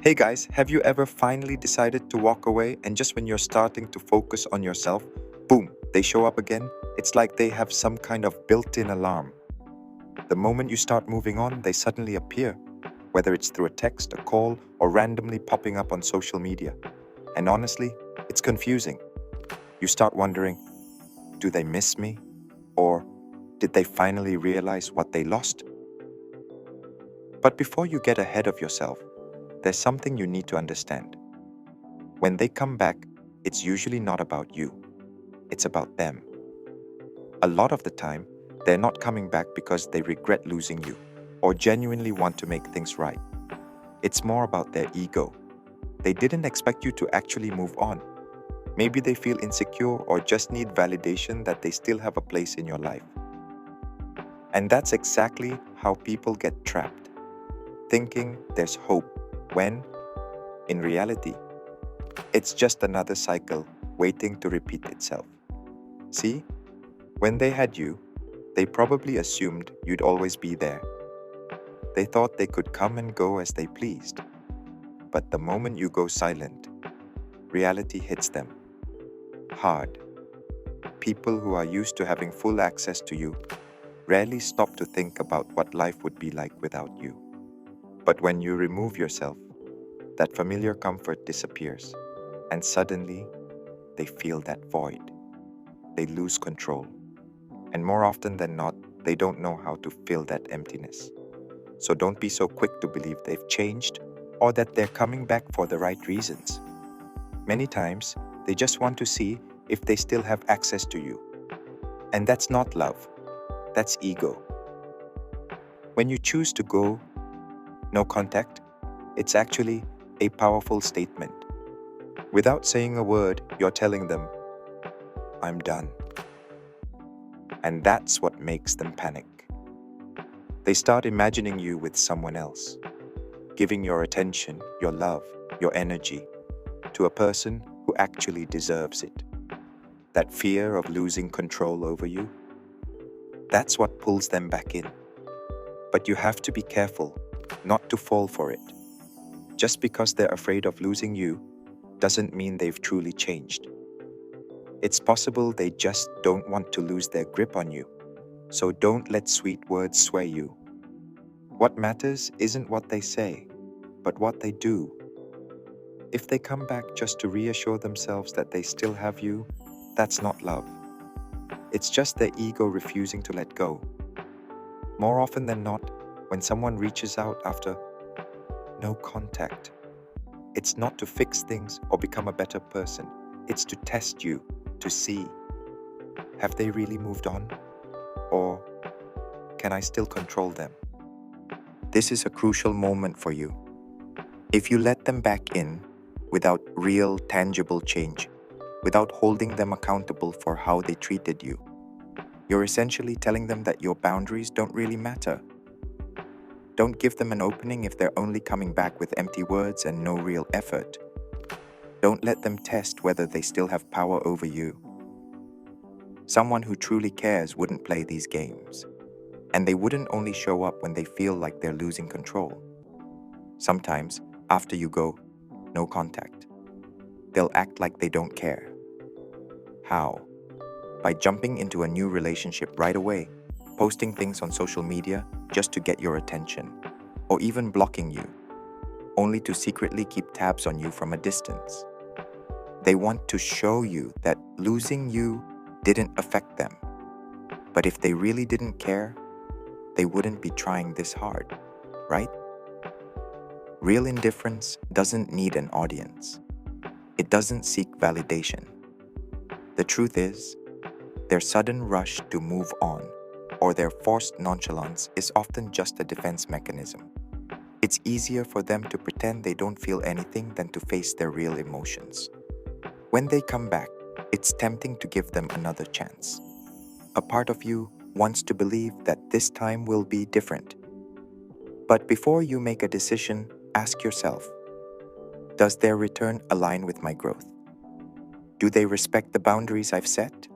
Hey guys, have you ever finally decided to walk away and just when you're starting to focus on yourself, boom, they show up again? It's like they have some kind of built in alarm. The moment you start moving on, they suddenly appear, whether it's through a text, a call, or randomly popping up on social media. And honestly, it's confusing. You start wondering, do they miss me? Or did they finally realize what they lost? But before you get ahead of yourself, there's something you need to understand. When they come back, it's usually not about you, it's about them. A lot of the time, they're not coming back because they regret losing you or genuinely want to make things right. It's more about their ego. They didn't expect you to actually move on. Maybe they feel insecure or just need validation that they still have a place in your life. And that's exactly how people get trapped, thinking there's hope when, in reality, it's just another cycle waiting to repeat itself. See, when they had you, they probably assumed you'd always be there. They thought they could come and go as they pleased. But the moment you go silent, reality hits them hard. People who are used to having full access to you rarely stop to think about what life would be like without you. But when you remove yourself, that familiar comfort disappears, and suddenly they feel that void. They lose control. And more often than not, they don't know how to fill that emptiness. So don't be so quick to believe they've changed or that they're coming back for the right reasons. Many times, they just want to see if they still have access to you. And that's not love, that's ego. When you choose to go, no contact, it's actually a powerful statement. Without saying a word, you're telling them, I'm done. And that's what makes them panic. They start imagining you with someone else, giving your attention, your love, your energy to a person who actually deserves it. That fear of losing control over you, that's what pulls them back in. But you have to be careful not to fall for it. Just because they're afraid of losing you doesn't mean they've truly changed. It's possible they just don't want to lose their grip on you. So don't let sweet words sway you. What matters isn't what they say, but what they do. If they come back just to reassure themselves that they still have you, that's not love. It's just their ego refusing to let go. More often than not, when someone reaches out after no contact, it's not to fix things or become a better person. It's to test you, to see, have they really moved on? Or can I still control them? This is a crucial moment for you. If you let them back in without real, tangible change, without holding them accountable for how they treated you, you're essentially telling them that your boundaries don't really matter. Don't give them an opening if they're only coming back with empty words and no real effort. Don't let them test whether they still have power over you. Someone who truly cares wouldn't play these games. And they wouldn't only show up when they feel like they're losing control. Sometimes, after you go, no contact, they'll act like they don't care. How? By jumping into a new relationship right away, posting things on social media just to get your attention, or even blocking you, only to secretly keep tabs on you from a distance. They want to show you that losing you didn't affect them. But if they really didn't care, they wouldn't be trying this hard, right? Real indifference doesn't need an audience. It doesn't seek validation. The truth is, their sudden rush to move on or their forced nonchalance is often just a defense mechanism. It's easier for them to pretend they don't feel anything than to face their real emotions. When they come back, it's tempting to give them another chance. A part of you wants to believe that this time will be different. But before you make a decision, ask yourself, does their return align with my growth? Do they respect the boundaries I've set?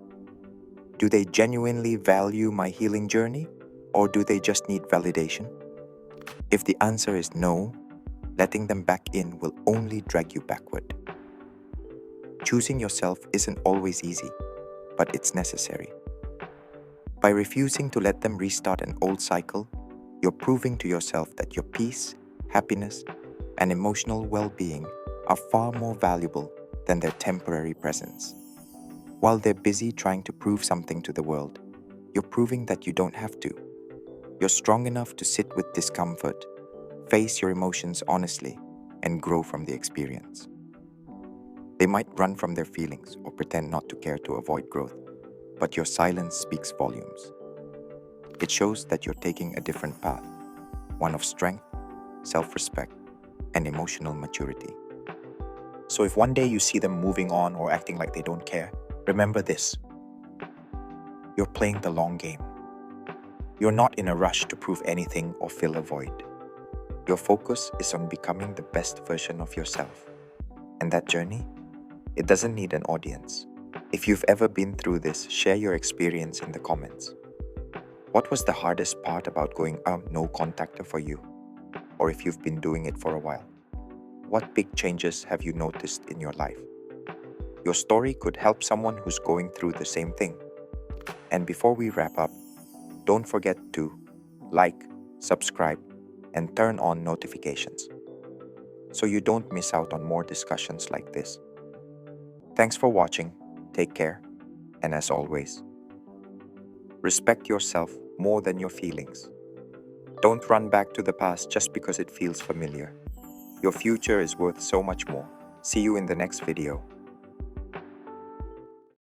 Do they genuinely value my healing journey, or do they just need validation? If the answer is no, Letting them back in will only drag you backward. Choosing yourself isn't always easy, but it's necessary. By refusing to let them restart an old cycle, you're proving to yourself that your peace, happiness, and emotional well-being are far more valuable than their temporary presence. While they're busy trying to prove something to the world, you're proving that you don't have to. You're strong enough to sit with discomfort, face your emotions honestly, and grow from the experience. They might run from their feelings or pretend not to care to avoid growth, but your silence speaks volumes. It shows that you're taking a different path, one of strength, self-respect, and emotional maturity. So if one day you see them moving on or acting like they don't care, remember this. You're playing the long game. You're not in a rush to prove anything or fill a void. Your focus is on becoming the best version of yourself. And that journey, it doesn't need an audience. If you've ever been through this, share your experience in the comments. What was the hardest part about going no contacter for you? Or if you've been doing it for a while, what big changes have you noticed in your life? Your story could help someone who's going through the same thing. And before we wrap up, don't forget to like, subscribe, and turn on notifications so you don't miss out on more discussions like this. Thanks for watching, take care, and as always, respect yourself more than your feelings. Don't run back to the past just because it feels familiar. Your future is worth so much more. See you in the next video.